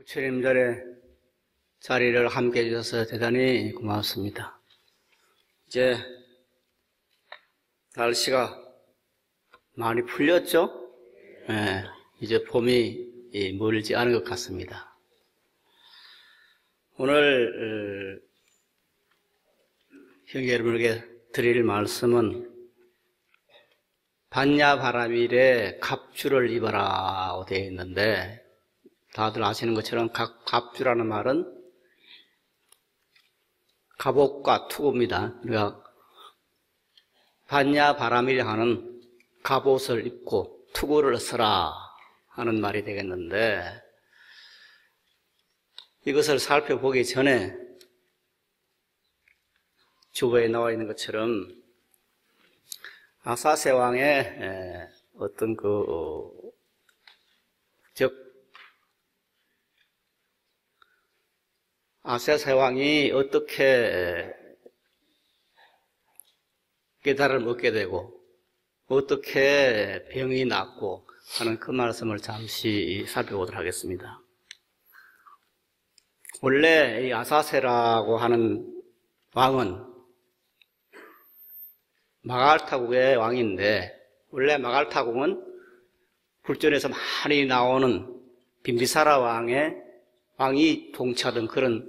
부처님들의 자리를 함께 해주셔서 대단히 고맙습니다. 이제 날씨가 많이 풀렸죠? 네, 이제 봄이 멀지 않은 것 같습니다. 오늘 형제 여러분에게 드릴 말씀은 반야바라밀에 갑주를 입어라고 되어 있는데, 다들 아시는 것처럼 갑주라는 말은 갑옷과 투구입니다. 그러니까 반야바라밀 하는 갑옷을 입고 투구를 써라 하는 말이 되겠는데, 이것을 살펴보기 전에 주보에 나와 있는 것처럼 아사세 왕의 어떤 아사세 왕이 어떻게 깨달음을 얻게 되고 어떻게 병이 낫고 하는 그 말씀을 잠시 살펴보도록 하겠습니다. 원래 이 아사세라고 하는 왕은 마갈타국의 왕인데, 원래 마갈타국은 불전에서 많이 나오는 빈비사라 왕이 통치하던 그런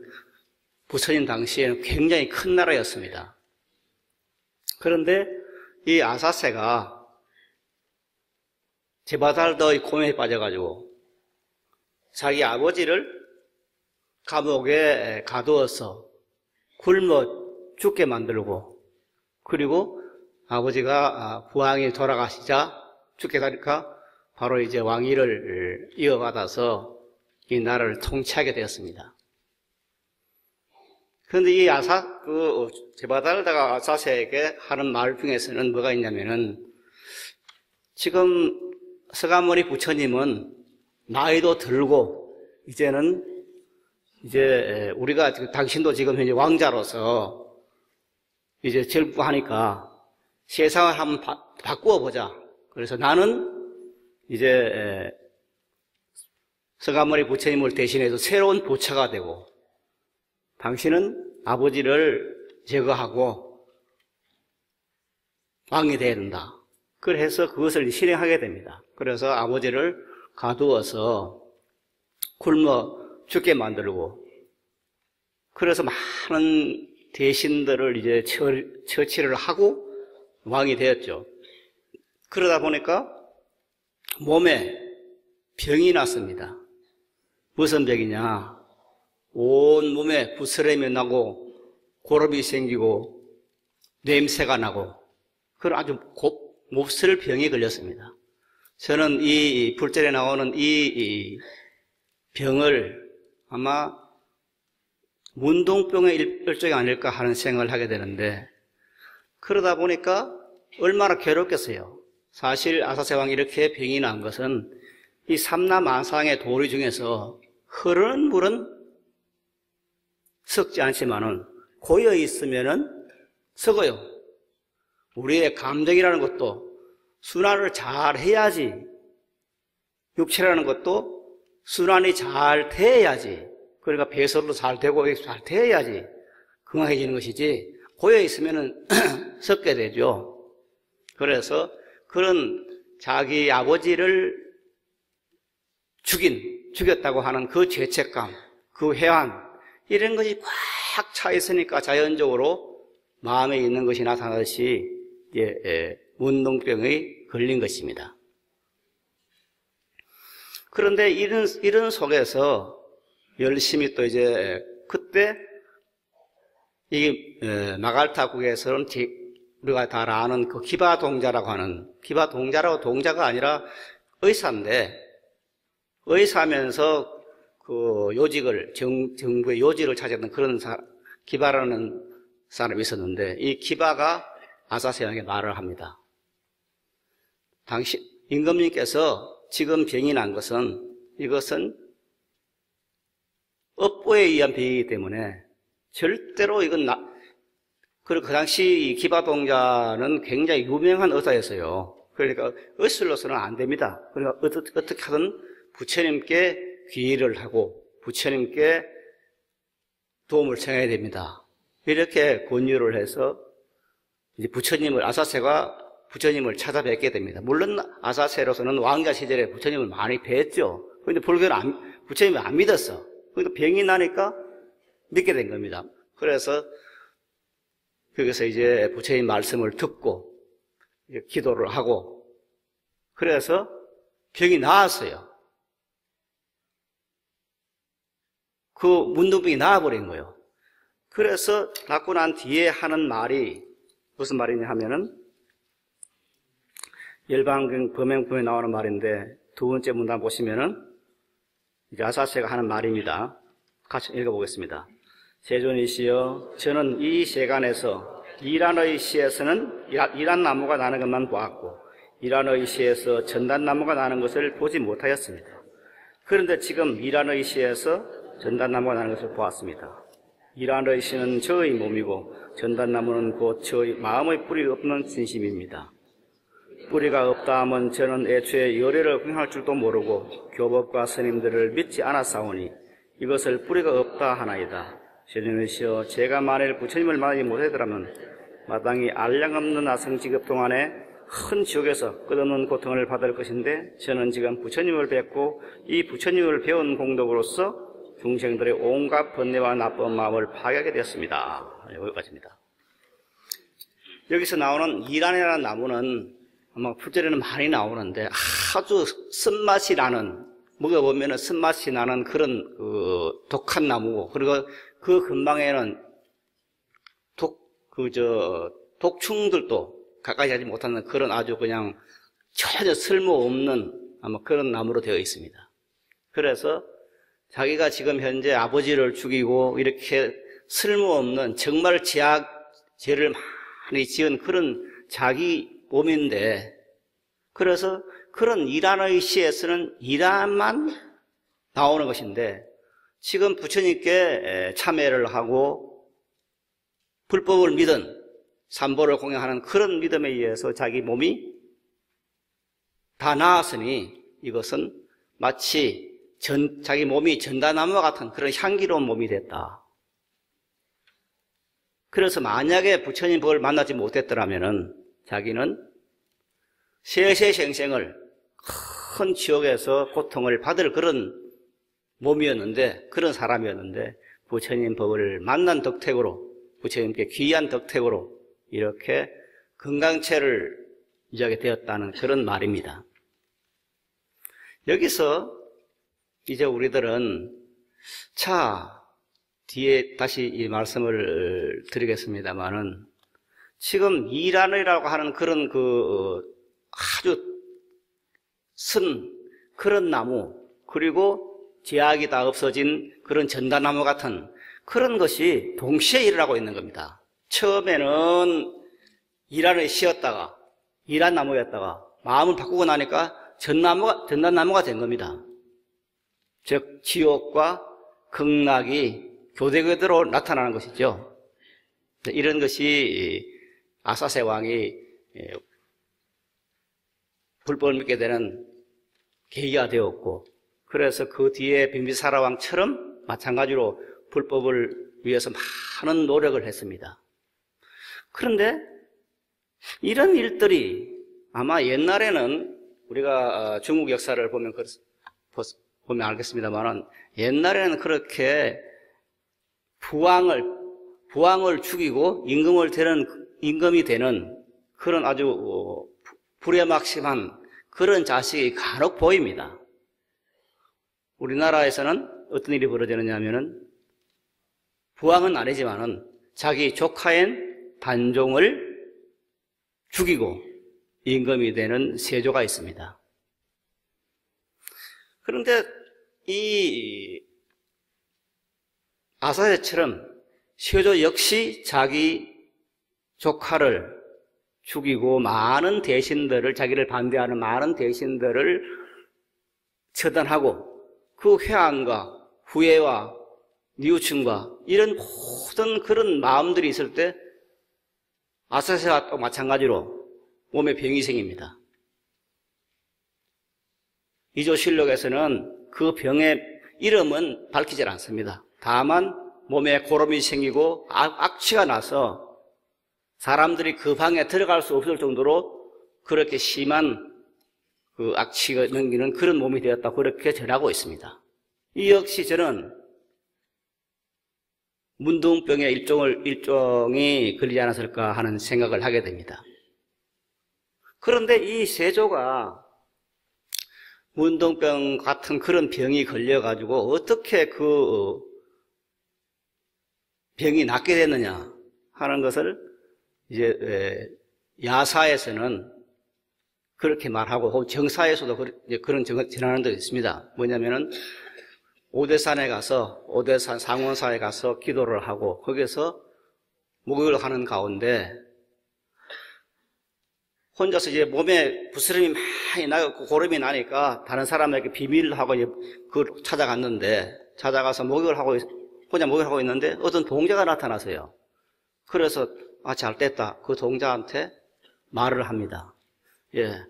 부처님 당시에는 굉장히 큰 나라였습니다. 그런데 이 아사세가 제바달더의 고뇌에 빠져가지고 자기 아버지를 감옥에 가두어서 굶어 죽게 만들고, 그리고 아버지가 부왕이 돌아가시자 죽게 되니까 바로 이제 왕위를 이어받아서 이 나라를 통치하게 되었습니다. 그런데 이 제바달다가 아사세에게 하는 말 중에서는 뭐가 있냐면은, 지금 서가모니 부처님은 나이도 들고 이제 우리가 당신도 지금 현재 왕자로서 이제 젊고 하니까 세상을 한번 바꾸어 보자. 그래서 나는 이제 서가모니 부처님을 대신해서 새로운 부처가 되고, 당신은 아버지를 제거하고 왕이 되어야 된다. 그래서 그것을 실행하게 됩니다. 그래서 아버지를 가두어서 굶어 죽게 만들고, 그래서 많은 대신들을 이제 처치를 하고 왕이 되었죠. 그러다 보니까 몸에 병이 났습니다. 무슨 병이냐? 온 몸에 부스럼이 나고 고름이 생기고 냄새가 나고 그런 아주 몹쓸 병이 걸렸습니다. 저는 이 불전에 나오는 이 병을 아마 문둥병의 일종이 아닐까 하는 생각을 하게 되는데, 그러다 보니까 얼마나 괴롭겠어요. 사실 아사세 왕이 이렇게 병이 난 것은 이 삼라만상의 도리 중에서 흐르는 물은 썩지 않지만은 고여 있으면은 썩어요. 우리의 감정이라는 것도 순환을 잘 해야지, 육체라는 것도 순환이 잘 돼야지, 그러니까 배설도 잘 되고 잘 돼야지 건강해지는 것이지, 고여 있으면은 썩게 되죠. 그래서 그런 자기 아버지를 죽였다고 하는 그 죄책감, 그 회한, 이런 것이 꽉 차 있으니까 자연적으로 마음에 있는 것이 나타나듯이 이제 문둥병에 걸린 것입니다. 그런데 이런 속에서 열심히 또 이제 그때 이 마갈타국에서는 우리가 다 아는 그 기바동자라고 하는, 동자가 아니라 의사인데, 의사면서 그 요직을 정부의 요직을 차지했던 그런 기바라는 사람이 있었는데, 이 기바가 아사세 왕에게 말을 합니다. 당신 임금님께서 지금 병이 난 것은, 이것은 업보에 의한 병이기 때문에 절대로 이건 그리고 그 당시 이 기바동자는 굉장히 유명한 의사였어요. 그러니까 의술로서는 안 됩니다. 그러니까 어떻게 하든 부처님께 귀의를 하고 부처님께 도움을 청해야 됩니다. 이렇게 권유를 해서 이제 아사세가 부처님을 찾아뵙게 됩니다. 물론 아사세로서는 왕자 시절에 부처님을 많이 뵀죠. 그런데 불교는 부처님을 안 믿었어. 그러니까 병이 나니까 믿게 된 겁니다. 그래서 거기서 이제 부처님 말씀을 듣고 기도를 하고 그래서 병이 나았어요. 그 문둥병이 나아버린 거예요. 그래서 낫고 난 뒤에 하는 말이 무슨 말이냐 하면은 열반경 범행품에 나오는 말인데 두 번째 문단 보시면은 이제 아사세가 하는 말입니다. 같이 읽어보겠습니다. 세존이시여, 저는 이 세간에서 이란의 시에서는 이란 나무가 나는 것만 보았고 이란의 시에서 전단나무가 나는 것을 보지 못하였습니다. 그런데 지금 이란의 시에서 전단나무가 나는 것을 보았습니다. 이란의 시는 저의 몸이고 전단나무는 곧 저의 마음의 뿌리 없는 진심입니다. 뿌리가 없다 하면 저는 애초에 열애를 행할 줄도 모르고 교법과 스님들을 믿지 않았사오니 이것을 뿌리가 없다 하나이다. 세존이시여, 제가 만일 부처님을 만나지 못하더라면 마땅히 알량없는 아성지급 동안에 큰 지옥에서 끝없는 고통을 받을 것인데 저는 지금 부처님을 뵙고 이 부처님을 배운 공덕으로서 중생들의 온갖 번뇌와 나쁜 마음을 파괴하게 되었습니다. 여기까지입니다. 여기서 나오는 이란이라는 나무는 아마 풀절에는 많이 나오는데 아주 쓴맛이 나는, 먹어보면 쓴맛이 나는 그런 독한 나무고, 그리고 그 근방에는 독충들도 가까이 하지 못하는 그런 아주 그냥 전혀 쓸모없는 아마 그런 나무로 되어 있습니다. 그래서 자기가 지금 현재 아버지를 죽이고 이렇게 쓸모없는 정말 죄를 많이 지은 그런 자기 몸인데, 그래서 그런 이란의 시에서는 이란만 나오는 것인데 지금 부처님께 참회를 하고 불법을 믿은 삼보를 공양하는 그런 믿음에 의해서 자기 몸이 다 나았으니 이것은 마치 자기 몸이 전단나무와 같은 그런 향기로운 몸이 됐다. 그래서 만약에 부처님 법을 만나지 못했더라면은 자기는 세세생생을 큰 지옥에서 고통을 받을 그런 몸이었는데, 그런 사람이었는데 부처님 법을 만난 덕택으로, 부처님께 귀한 덕택으로 이렇게 건강체를 유지하게 되었다는 그런 말입니다. 여기서 이제 우리들은 뒤에 다시 이 말씀을 드리겠습니다만은 지금 이란이라고 하는 그런 아주 쓴 그런 나무, 그리고 제약이 다 없어진 그런 전단나무 같은 그런 것이 동시에 일어나고 있는 겁니다. 처음에는 이란을 씌었다가 이란 나무였다가 마음을 바꾸고 나니까 전단나무가 된 겁니다. 즉 지옥과 극락이 교대교대로 나타나는 것이죠. 이런 것이 아사세 왕이 불법을 믿게 되는 계기가 되었고, 그래서 그 뒤에 빈비사라 왕처럼 마찬가지로 불법을 위해서 많은 노력을 했습니다. 그런데 이런 일들이 아마 옛날에는 우리가 중국 역사를 보면 알겠습니다만은 옛날에는 그렇게 부왕을 죽이고 임금이 되는 그런 아주 불의막심한 그런 자식이 간혹 보입니다. 우리나라에서는 어떤 일이 벌어지느냐 하면은 부왕은 아니지만은 자기 조카인 단종을 죽이고 임금이 되는 세조가 있습니다. 그런데 이 아사세처럼 세조 역시 자기 조카를 죽이고 많은 대신들을, 자기를 반대하는 많은 대신들을 처단하고 그 회한과 후회와 뉘우침과 이런 모든 그런 마음들이 있을 때 아사세와 또 마찬가지로 몸에 병이 생깁니다. 이조실록에서는 그 병에 이름은 밝히질 않습니다. 다만 몸에 고름이 생기고 악취가 나서 사람들이 그 방에 들어갈 수 없을 정도로 그렇게 심한 그 악취가 넘기는 그런 몸이 되었다고 그렇게 전하고 있습니다. 이 역시 저는 문둥병의 일종이 걸리지 않았을까 하는 생각을 하게 됩니다. 그런데 이 세조가 문둥병 같은 그런 병이 걸려가지고 어떻게 그 병이 낫게 됐느냐 하는 것을 이제 야사에서는 그렇게 말하고 정사에서도 그런 전하는 데 있습니다. 뭐냐면은 오대산에 가서 오대산 상원사에 가서 기도를 하고 거기서 목욕을 하는 가운데 혼자서 이제 몸에 부스럼이 많이 나고 고름이 나니까 다른 사람에게 비밀을 하고 찾아갔는데 찾아가서 혼자 목욕을 하고 있는데 어떤 동자가 나타나서요. 그래서 잘 됐다. 그 동자한테 말을 합니다. 예,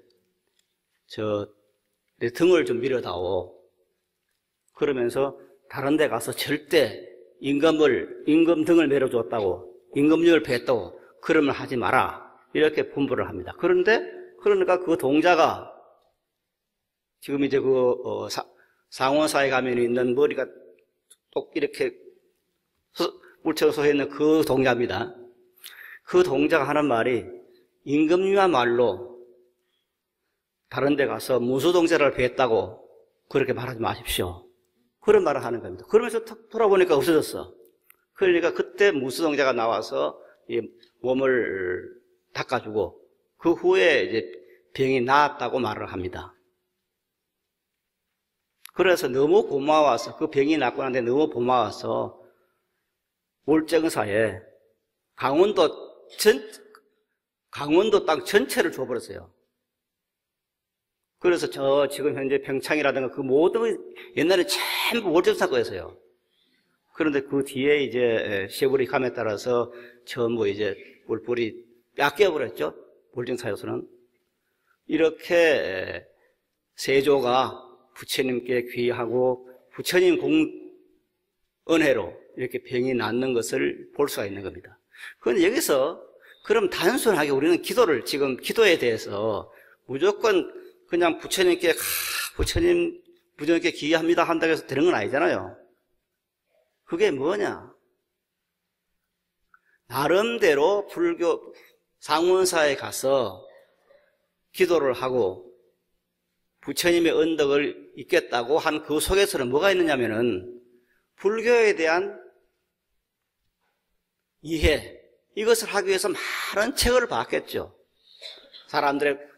내 등을 좀 밀어다오. 그러면서 다른 데 가서 절대 임금 등을 밀어줬다고, 임금률을 뱉다고, 그러면 하지 마라. 이렇게 분부를 합니다. 그러니까 그 동자가 지금 이제 상원사에 가면 있는 머리가 똑 이렇게 물처럼 서 있는 그 동자입니다. 그 동자가 하는 말이 임금님야말로 다른 데 가서 무수동자를 뵀다고 그렇게 말하지 마십시오. 그런 말을 하는 겁니다. 그러면서 탁 돌아보니까 없어졌어. 그러니까 그때 무수동자가 나와서 이 몸을 닦아주고 그 후에 이제 병이 나았다고 말을 합니다. 그래서 너무 고마워서 그 병이 낫고 난데 너무 고마워서 올정사에 강원도 땅 전체를 줘버렸어요. 그래서 지금 현재 평창이라든가 그 모든 옛날에 전부 월정사 거였어요. 그런데 그 뒤에 이제 세월이 감에 따라서 전부 이제 물불이 뺏겨버렸죠. 월정사에서는. 이렇게 세조가 부처님께 귀하고 부처님 은혜로 이렇게 병이 낫는 것을 볼 수가 있는 겁니다. 그런데 여기서 그럼 단순하게 우리는 지금 기도에 대해서 무조건 그냥 부처님께 기도합니다 한다고 해서 되는 건 아니잖아요. 그게 뭐냐? 나름대로 불교 상원사에 가서 기도를 하고 부처님의 언덕을 잇겠다고 한 그 속에서는 뭐가 있느냐면은 불교에 대한 이해, 이것을 하기 위해서 많은 책을 봤겠죠.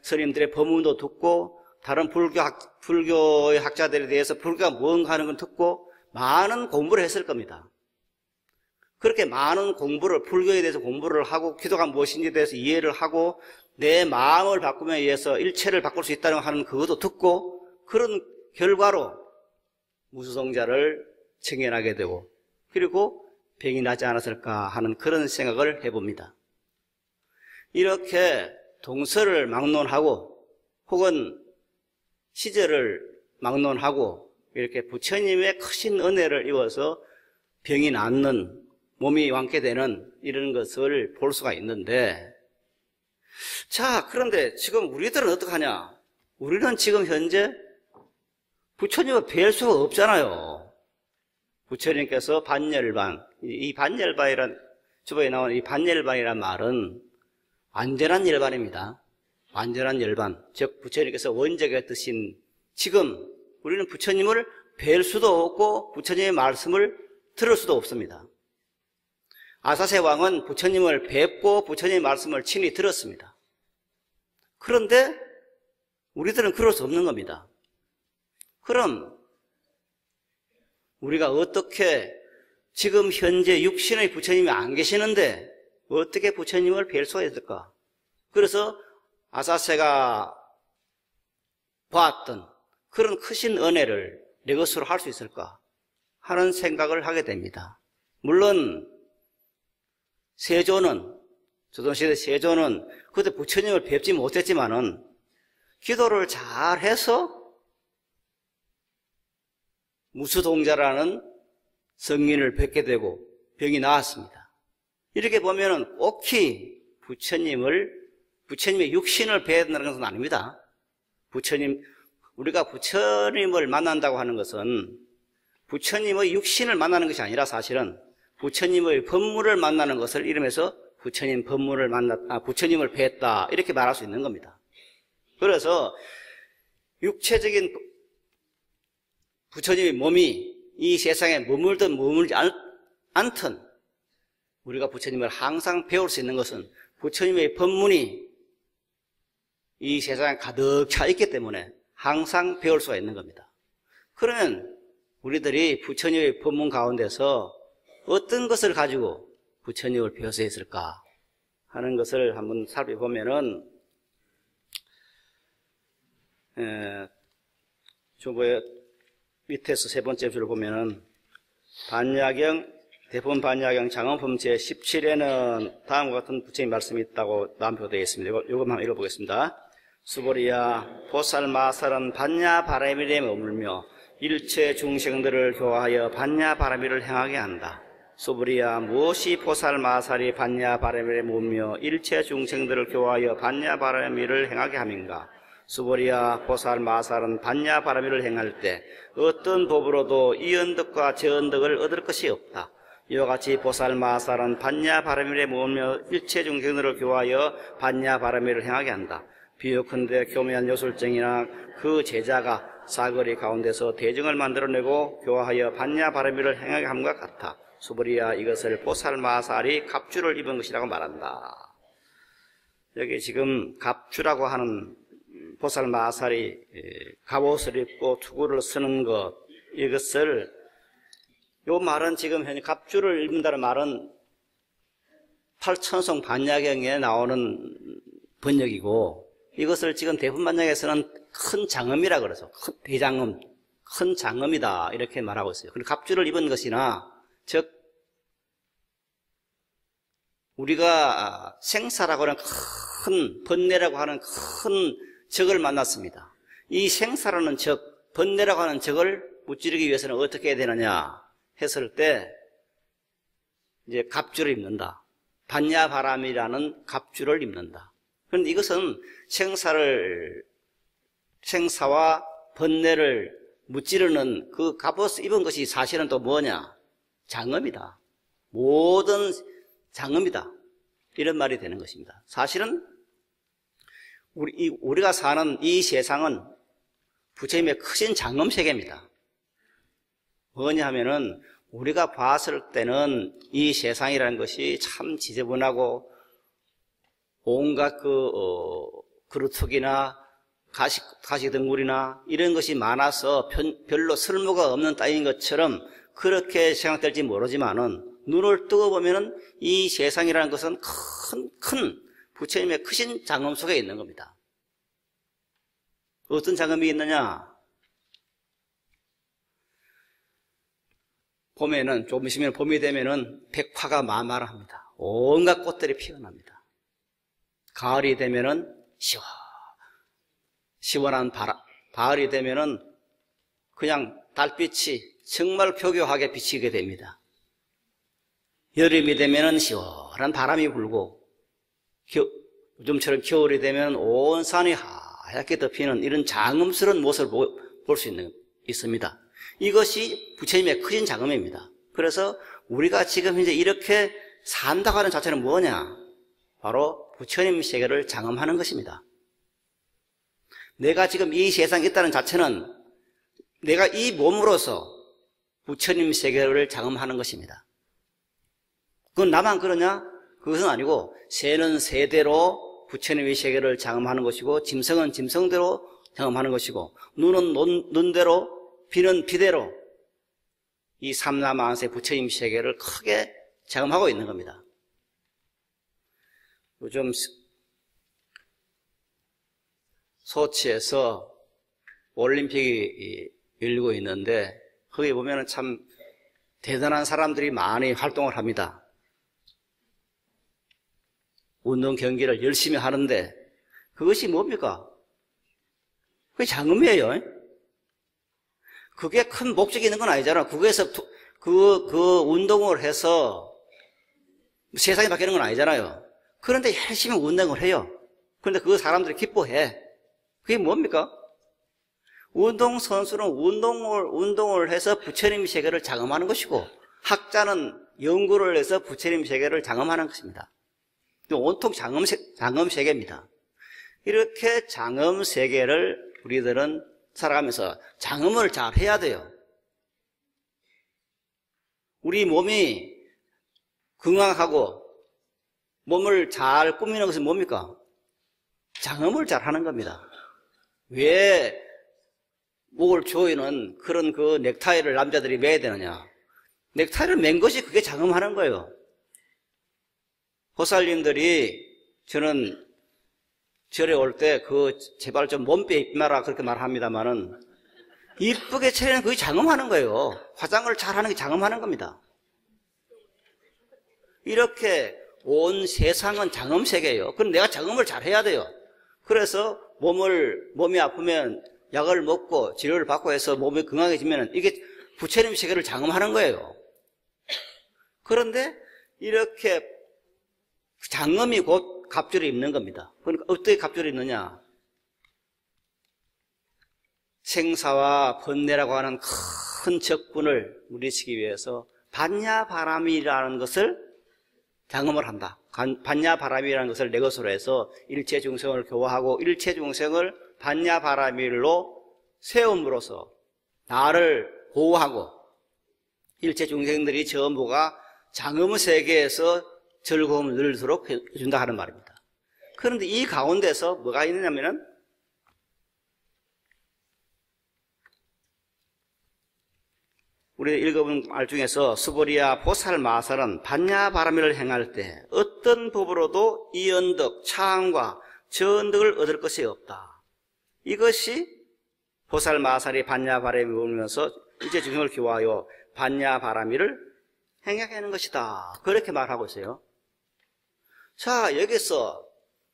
스님들의 법문도 듣고 다른 불교의 학자들에 대해서 불교가 뭔가 하는 걸 듣고 많은 공부를 했을 겁니다. 그렇게 많은 불교에 대해서 공부를 하고 기도가 무엇인지에 대해서 이해를 하고 내 마음을 바꾸면 위해서 일체를 바꿀 수 있다는 하는 그것도 듣고 그런 결과로 무수성자를 청연하게 되고 그리고 병이 나지 않았을까 하는 그런 생각을 해봅니다. 이렇게 동서를 막론하고 혹은 시절을 막론하고 이렇게 부처님의 크신 은혜를 입어서 병이 낫는 몸이 완쾌되는 이런 것을 볼 수가 있는데 자, 그런데 지금 우리들은 어떡하냐? 우리는 지금 현재 부처님을 뵐 수가 없잖아요. 부처님께서 반열반, 이 반열반이란 주보에 나오는 이 반열반이란 말은 완전한 열반입니다. 완전한 열반, 즉 부처님께서 원적에 드신 지금 우리는 부처님을 뵐 수도 없고 부처님의 말씀을 들을 수도 없습니다. 아사세 왕은 부처님을 뵙고 부처님의 말씀을 친히 들었습니다. 그런데 우리들은 그럴 수 없는 겁니다. 그럼 우리가 어떻게 지금 현재 육신의 부처님이 안 계시는데 어떻게 부처님을 뵐 수가 있을까? 그래서 아사세가 보았던 그런 크신 은혜를 내 것으로 할 수 있을까 하는 생각을 하게 됩니다. 물론 조선시대 세조는 그때 부처님을 뵙지 못했지만은 기도를 잘해서 무수동자라는 성인을 뵙게 되고 병이 나았습니다. 이렇게 보면은 꼭히 부처님의 육신을 뵈야 된다는 것은 아닙니다. 우리가 부처님을 만난다고 하는 것은 부처님의 육신을 만나는 것이 아니라 사실은 부처님의 법문을 만나는 것을 이름해서 부처님을 뵀다 이렇게 말할 수 있는 겁니다. 그래서 육체적인 부처님의 몸이 이 세상에 머물든 머물지 않든 우리가 부처님을 항상 배울 수 있는 것은 부처님의 법문이 이 세상에 가득 차 있기 때문에 항상 배울 수가 있는 겁니다. 그러면 우리들이 부처님의 법문 가운데서 어떤 것을 가지고 부처님을 배워서 했을까 하는 것을 한번 살펴보면은 주보의 밑에서 세 번째 줄을 보면은 대본 반야경 장엄품 제17에는 다음과 같은 부처님 말씀이 있다고 남표되어 있습니다. 이거 한번 읽어보겠습니다. 수보리야 보살마살은 반야바라밀에 머물며 일체 중생들을 교화하여 반야바라밀을 행하게 한다. 수보리야 무엇이 보살마살이 반야바라밀에 머물며 일체 중생들을 교화하여 반야바라밀을 행하게 함인가? 수보리야 보살마살은 반야바라밀을 행할 때 어떤 법으로도 이 언덕과 저 언덕을 얻을 것이 없다. 이와 같이 보살마살은 반야바라밀에 머물며 일체 중생들을 교화하여 반야바라밀을 행하게 한다. 비유컨대 교묘한 요술쟁이나 그 제자가 사거리 가운데서 대중을 만들어내고 교화하여 반야바라밀을 행하게 함과 같아. 수보리야 이것을 보살마살이 갑주를 입은 것이라고 말한다. 여기 지금 갑주라고 하는 보살마살이 갑옷을 입고 투구를 쓰는 것, 요 말은 지금 현재 갑주를 입는다는 말은 팔천성 반야경에 나오는 번역이고, 이것을 지금 대분반역에서는 큰 장엄이라 그러죠. 대장엄, 큰 장엄이다 이렇게 말하고 있어요. 그리고 갑주를 입은 것이나, 즉 우리가 생사라고 하는 큰 번뇌라고 하는 큰 적을 만났습니다. 이 생사라는 적, 번뇌라고 하는 적을 무찌르기 위해서는 어떻게 해야 되느냐 했을 때 이제 갑주를 입는다. 반야바람이라는 갑주를 입는다. 그런데 이것은 생사와 번뇌를 무찌르는 그 갑옷을 입은 것이 사실은 또 뭐냐? 장엄이다. 모든 장엄이다. 이런 말이 되는 것입니다. 사실은 우리가 사는 이 세상은 부처님의 크신 장엄 세계입니다. 뭐냐 하면은 우리가 봤을 때는 이 세상이라는 것이 참 지저분하고 온갖 그루터기나 가시덩굴이나 이런 것이 많아서 별로 쓸모가 없는 땅인 것처럼 그렇게 생각될지 모르지만은 눈을 뜨고 보면은 이 세상이라는 것은 큰 부처님의 크신 장엄 속에 있는 겁니다. 어떤 장엄이 있느냐? 봄에는, 조금 있으면 봄이 되면은 백화가 만발합니다. 온갖 꽃들이 피어납니다. 가을이 되면은 시원한 가을이 되면은 그냥 달빛이 정말 교교하게 비치게 됩니다. 여름이 되면은 시원한 바람이 불고, 요즘처럼 겨울이 되면 온 산이 하얗게 덮이는 이런 장엄스러운 모습을 볼 수 있습니다. 이것이 부처님의 크신 장엄입니다. 그래서 우리가 지금 이제 이렇게 산다고 하는 자체는 뭐냐? 바로 부처님 세계를 장엄하는 것입니다. 내가 지금 이 세상에 있다는 자체는 내가 이 몸으로서 부처님 세계를 장엄하는 것입니다. 그건 나만 그러냐? 그것은 아니고 새는 새대로 부처님의 세계를 장엄하는 것이고, 짐승은 짐승대로 장엄하는 것이고, 눈은 눈대로, 비는 비대로 이 삼라만세 부처님 세계를 크게 장엄하고 있는 겁니다. 요즘 소치에서 올림픽이 열리고 있는데 거기 보면은 참 대단한 사람들이 많이 활동을 합니다. 운동 경기를 열심히 하는데 그것이 뭡니까? 그게 장엄이에요. 그게 큰 목적이 있는 건 아니잖아. 그거에서 그 운동을 해서 세상이 바뀌는 건 아니잖아요. 그런데 열심히 운동을 해요. 그런데 그 사람들이 기뻐해. 그게 뭡니까? 운동선수는 운동을 해서 부처님 세계를 장엄하는 것이고, 학자는 연구를 해서 부처님 세계를 장엄하는 것입니다. 온통 장엄 세계입니다. 이렇게 장엄 세계를 우리들은 살아가면서 장엄을 잘 해야 돼요. 우리 몸이 건강하고 몸을 잘 꾸미는 것은 뭡니까? 장엄을 잘 하는 겁니다. 왜 목을 조이는 그런 그 넥타이를 남자들이 매야 되느냐? 넥타이를 맨 것이 그게 장엄하는 거예요. 보살님들이 저는 절에 올 때 제발 좀 몸빼 입지 마라 그렇게 말합니다만은 이쁘게 차리는 그게 장엄하는 거예요. 화장을 잘하는 게 장엄하는 겁니다. 이렇게 온 세상은 장엄 세계예요. 그럼 내가 장엄을 잘 해야 돼요. 그래서 몸이 아프면 약을 먹고 치료를 받고 해서 몸이 건강해지면 이게 부처님 세계를 장엄하는 거예요. 그런데 이렇게 장엄이 곧 갑주를 입는 겁니다. 그러니까 어떻게 갑주를 입느냐? 생사와 번뇌라고 하는 큰 적분을 물리치기 위해서 반야바람이라는 것을 장엄을 한다. 반야바람이라는 것을 내 것으로 해서 일체 중생을 교화하고 일체 중생을 반야바람일로 세움으로써 나를 보호하고 일체 중생들이 전부가 장엄 세계에서 즐거움을 누리도록 해준다 하는 말입니다. 그런데 이 가운데서 뭐가 있느냐면은 우리 읽어본 말 중에서 수보리야 보살마살은 반야바라미를 행할 때 어떤 법으로도 이언덕, 차항과 저언덕을 얻을 것이 없다. 이것이 보살마살이 반야바라미를 울면서 일체 중생을 교화하여 반야바라미를 행하게 하는 것이다. 그렇게 말하고 있어요. 자, 여기서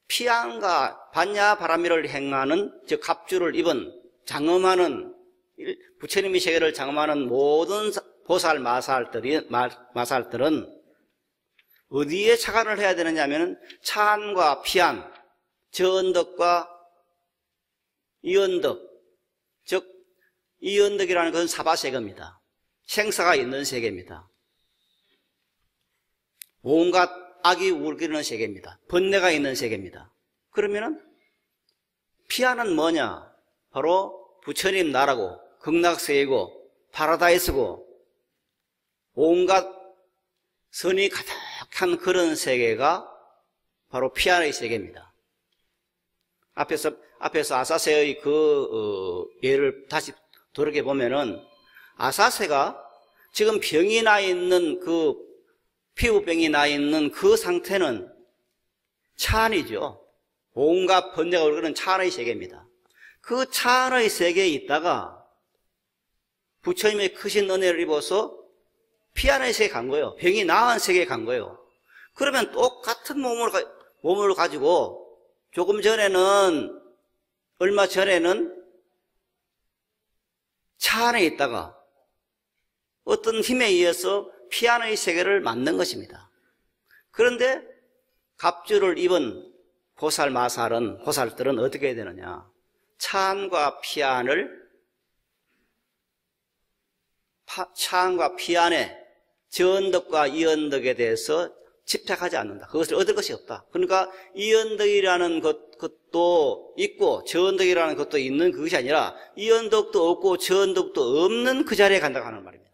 피안과 반야바라미를 행하는 즉 갑주를 입은 장엄하는 부처님의 세계를 장엄하는 모든 보살 마살들은 어디에 착안을 해야 되느냐 하면 차안과 피안, 저언덕과 이언덕, 즉 이언덕이라는 것은 사바세계입니다. 생사가 있는 세계입니다. 온갖 악이 울기는 세계입니다. 번뇌가 있는 세계입니다. 그러면은 피안은 뭐냐? 바로 부처님 나라고 극락세계고 파라다이스고 온갖 선이 가득한 그런 세계가 바로 피안의 세계입니다. 앞에서 아사세의 예를 다시 돌이켜 보면은 아사세가 지금 병이 나 있는 피부병이 나 있는 그 상태는 차안이죠. 온갖 번뇌가 울거는 차안의 세계입니다. 그 차안의 세계에 있다가 부처님의 크신 은혜를 입어서 피안의 세계에 간 거예요. 병이 나은 세계에 간 거예요. 그러면 똑같은 몸을 가지고 얼마 전에는 차안에 있다가 어떤 힘에 의해서 피안의 세계를 만든 것입니다. 그런데 갑주를 입은 보살들은 어떻게 해야 되느냐? 차안과 피안의 저언덕과 이언덕에 대해서 집착하지 않는다. 그것을 얻을 것이 없다. 그러니까 이언덕이라는 것도 있고 저언덕이라는 것도 있는 그것이 아니라 이언덕도 없고 저언덕도 없는 그 자리에 간다고 하는 말입니다.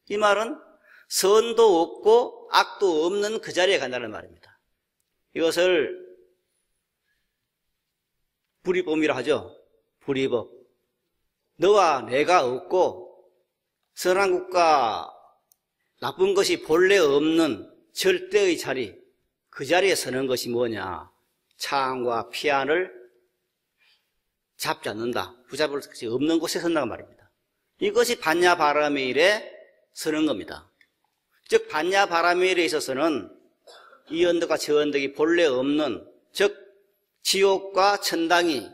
이 말은 선도 없고 악도 없는 그 자리에 간다는 말입니다. 이것을 불이법이라 하죠. 불이법. 너와 내가 없고 선한 것과 나쁜 것이 본래 없는 절대의 자리, 그 자리에 서는 것이 뭐냐? 차안과 피안을 잡지 않는다. 붙잡을 것이 없는 곳에 선다는 말입니다. 이것이 반야바라밀에 서는 겁니다. 즉 반야바라밀에 있어서는 이언덕과 저언덕이 본래 없는, 즉 지옥과 천당이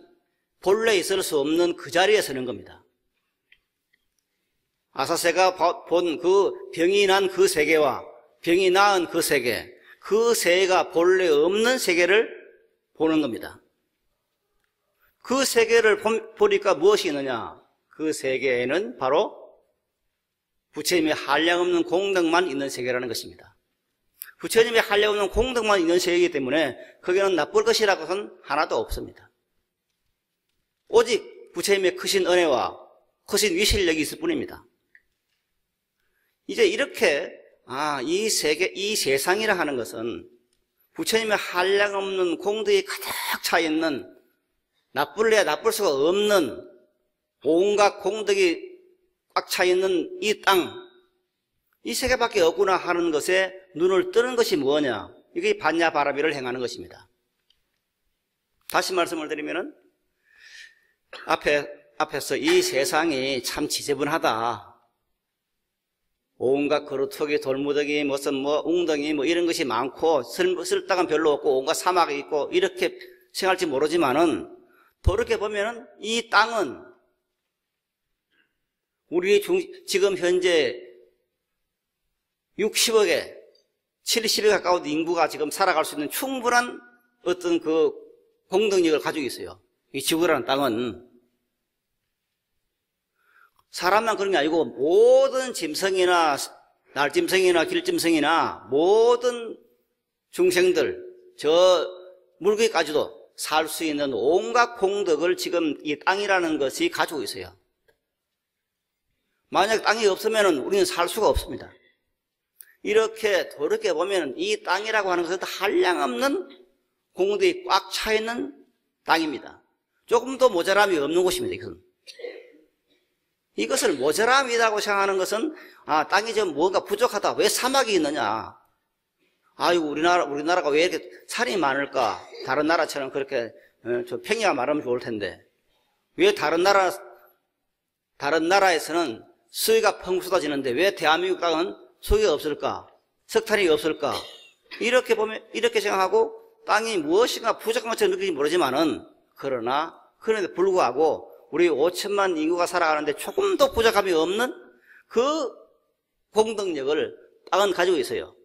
본래 있을 수 없는 그 자리에 서는 겁니다. 아사세가 본 그 병이 난 그 세계와 병이 나은 그 세계, 그 세계가 본래 없는 세계를 보는 겁니다. 그 세계를 보니까 무엇이 있느냐? 그 세계에는 바로 부처님의 한량없는 공덕만 있는 세계라는 것입니다. 부처님의 한량없는 공덕만 있는 세계이기 때문에 거기는 나쁠 것이라고는 하나도 없습니다. 오직 부처님의 크신 은혜와 크신 위실력이 있을 뿐입니다. 이제 이렇게 이 세계, 이 세상이라 하는 것은 부처님의 한량없는 공덕이 가득 차 있는, 나쁠래야 나쁠 수가 없는 온갖 공덕이 꽉 차 있는 이 땅, 이 세계밖에 없구나 하는 것에 눈을 뜨는 것이 뭐냐? 이게 반야바라미를 행하는 것입니다. 다시 말씀을 드리면은 앞에서 이 세상이 참 지저분하다, 온갖 거루터기, 돌무더기, 무슨 웅덩이 이런 것이 많고 쓸데가 별로 없고 온갖 사막이 있고 이렇게 생각할지 모르지만은 돌이켜 보면은 이 땅은 우리 지금 현재 60억에 70에 가까운 인구가 지금 살아갈 수 있는 충분한 어떤 그 공동력을 가지고 있어요. 이 지구라는 땅은. 사람만 그런 게 아니고 모든 짐승이나 날짐승이나 길짐승이나 모든 중생들, 저 물고기까지도 살 수 있는 온갖 공덕을 지금 이 땅이라는 것이 가지고 있어요. 만약 땅이 없으면 우리는 살 수가 없습니다. 이렇게 돌이켜 보면 이 땅이라고 하는 것은 한량없는 공덕이 꽉 차 있는 땅입니다. 조금도 모자람이 없는 곳입니다. 이것을 모자람이라고 생각하는 것은 땅이 좀 뭔가 부족하다. 왜 사막이 있느냐? 아이고 우리나라가 왜 이렇게 산이 많을까? 다른 나라처럼 그렇게 좀 평야가 많으면 좋을 텐데 왜 다른 나라에서는 수위가 펑 쏟아지는데 왜 대한민국 땅은 수위가 없을까? 석탄이 없을까? 이렇게 생각하고 땅이 무엇인가 부족한 것처럼 느끼지 모르지만은 그런데 불구하고 우리 5천만 인구가 살아가는데 조금도 부족함이 없는 그 공덕력을 땅은 가지고 있어요.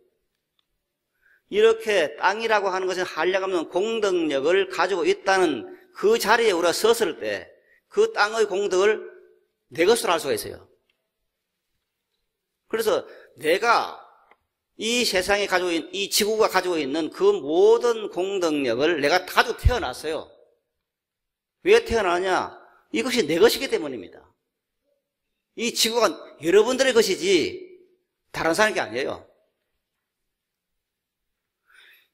이렇게 땅이라고 하는 것은 한량없는 공덕력을 가지고 있다는 그 자리에 우리가 섰을 때 그 땅의 공덕을 내 것으로 할 수가 있어요. 그래서 내가 이 세상에 가지고 있는, 이 지구가 가지고 있는 그 모든 공덕력을 내가 가지고 태어났어요. 왜 태어나냐? 이것이 내 것이기 때문입니다. 이 지구가 여러분들의 것이지 다른 사람이 아니에요.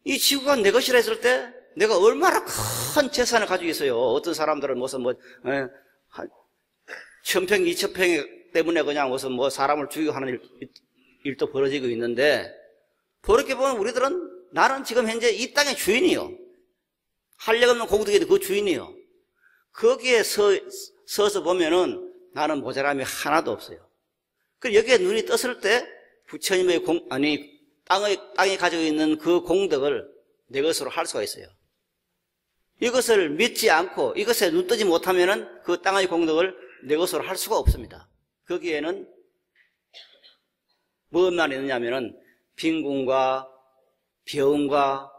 이 지구가 내 것이라 했을 때 내가 얼마나 큰 재산을 가지고 있어요. 어떤 사람들은 무슨 1000평, 2000평 때문에 그냥 무슨 사람을 죽이고 하는 일도 벌어지고 있는데, 그렇게 보면 우리들은 나는 지금 현재 이 땅의 주인이요. 한량없는 공덕의 그 주인이요. 거기에 서서 보면은 나는 모자람이 하나도 없어요. 그 여기에 눈이 떴을 때 부처님의 땅이 가지고 있는 그 공덕을 내 것으로 할 수가 있어요. 이것을 믿지 않고 이것에 눈 뜨지 못하면은 그 땅의 공덕을 내 것으로 할 수가 없습니다. 거기에는 무엇만 있느냐면은 빈궁과 병과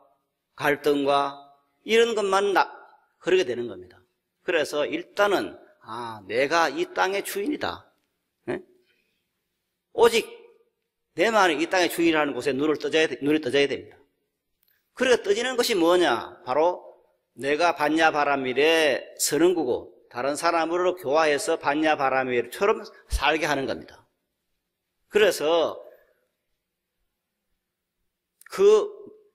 갈등과 이런 것만 그러게 되는 겁니다. 그래서 일단은 내가 이 땅의 주인이다. 네? 오직 내만이 이 땅의 주인이라는 곳에 눈이 떠져야 됩니다. 그래서 떠지는 것이 뭐냐? 바로 내가 반야바라밀에 서는 거고 다른 사람으로 교화해서 반야바라밀처럼 살게 하는 겁니다. 그래서 그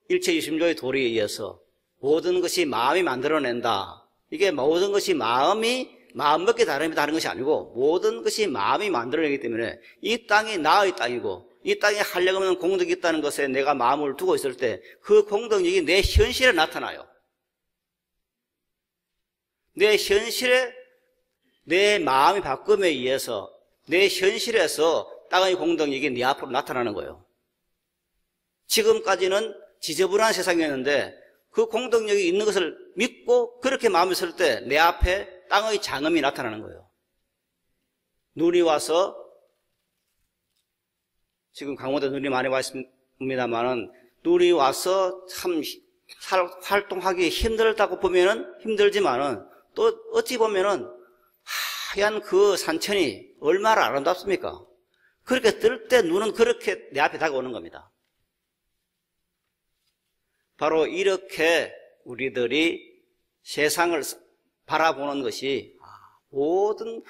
일체유심조의 도리에 의해서 모든 것이 마음이 만들어낸다. 이게 모든 것이 마음밖에 다른 것이 아니고 모든 것이 마음이 만들어내기 때문에 이 땅이 나의 땅이고 이 땅에 한량없는 공덕이 있다는 것에 내가 마음을 두고 있을 때 그 공덕력이 내 현실에 나타나요. 내 현실에 내 마음의 바꿈에 의해서 내 현실에서 땅의 공덕력이 내 앞으로 나타나는 거예요. 지금까지는 지저분한 세상이었는데 그 공덕력이 있는 것을 믿고 그렇게 마음을 쓸 때 내 앞에 땅의 장엄이 나타나는 거예요. 눈이 와서 지금 강원도 눈이 많이 와 있습니다만은 눈이 와서 참 활동하기 힘들다고 보면은 힘들지만은 또 어찌 보면은 하얀 그 산천이 얼마나 아름답습니까? 그렇게 뜰 때 눈은 그렇게 내 앞에 다가오는 겁니다. 바로 이렇게 우리들이 세상을 바라보는 것이 모든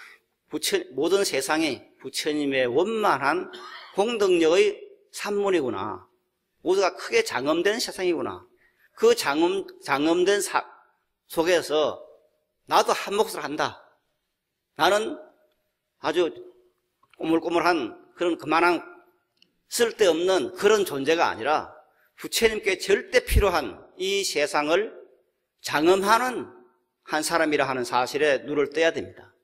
세상이 부처님의 원만한 공덕력의 산물이구나. 모두가 크게 장엄된 세상이구나. 그 장엄된 속에서 나도 한 몫을 한다. 나는 아주 꼬물꼬물한 그런 그만한 쓸데없는 그런 존재가 아니라 부처님께 절대 필요한 이 세상을 장엄하는 한 사람이라 하는 사실에 눈을 떼야 됩니다.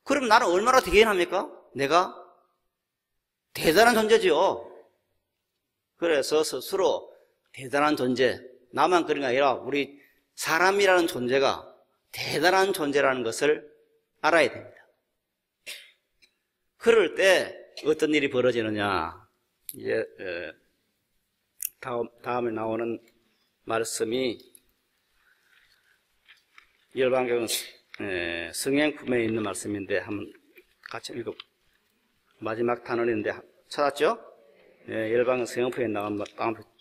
그럼 나는 얼마나 대견합니까? 내가 대단한 존재죠. 그래서 스스로 대단한 존재, 나만 그런 게 아니라 우리 사람이라는 존재가 대단한 존재라는 것을 알아야 됩니다. 그럴 때 어떤 일이 벌어지느냐. 이제 다음에 나오는 말씀이 열반경 성행품에 있는 말씀인데 한번 같이 읽어. 마지막 단원인데 찾았죠? 열반경 성행품에 나온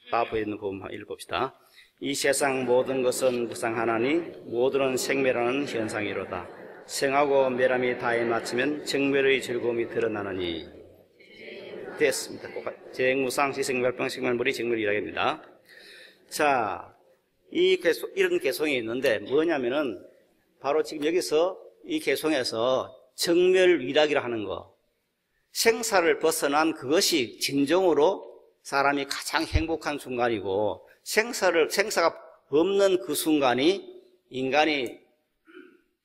따부에 있는 부분 한번 읽어봅시다. 이 세상 모든 것은 무상하나니 모두는 생멸하는 현상이로다. 생하고 멸함이 다에 맞추면 정멸의 즐거움이 드러나느니. 됐습니다. 재행무상 시생멸병 생멸물이 정멸이라입니다. 자, 이런 개송이 있는데 뭐냐면은 바로 지금 여기서 이 개송에서 정멸위락이라 하는 거, 생사를 벗어난 그것이 진정으로 사람이 가장 행복한 순간이고, 생사가 없는 그 순간이 인간이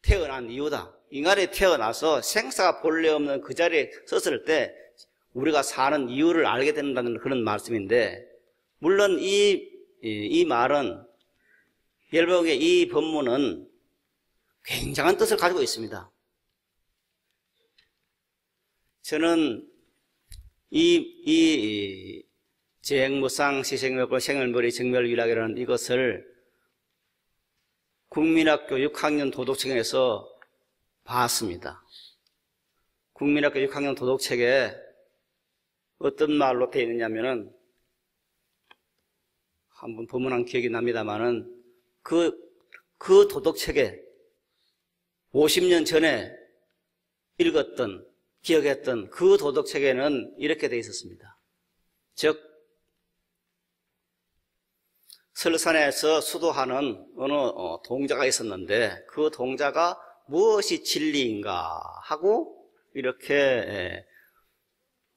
태어난 이유다. 인간이 태어나서 생사가 본래 없는 그 자리에 섰을 때 우리가 사는 이유를 알게 된다는 그런 말씀인데, 물론 이 말은 열반경의 이 법문은 굉장한 뜻을 가지고 있습니다. 저는 이 재행무상 시생멸권 생멸물이 정멸위락이라는 이것을 국민학교 6학년 도덕책에서 봤습니다. 국민학교 6학년 도덕책에 어떤 말로 되어 있느냐면은 한번 법문한 기억이 납니다만은 그 도덕책에 50년 전에 읽었던, 기억했던 그 도덕책에는 이렇게 되어 있었습니다. 즉, 설산에서 수도하는 어느 동자가 있었는데 그 동자가 무엇이 진리인가 하고 이렇게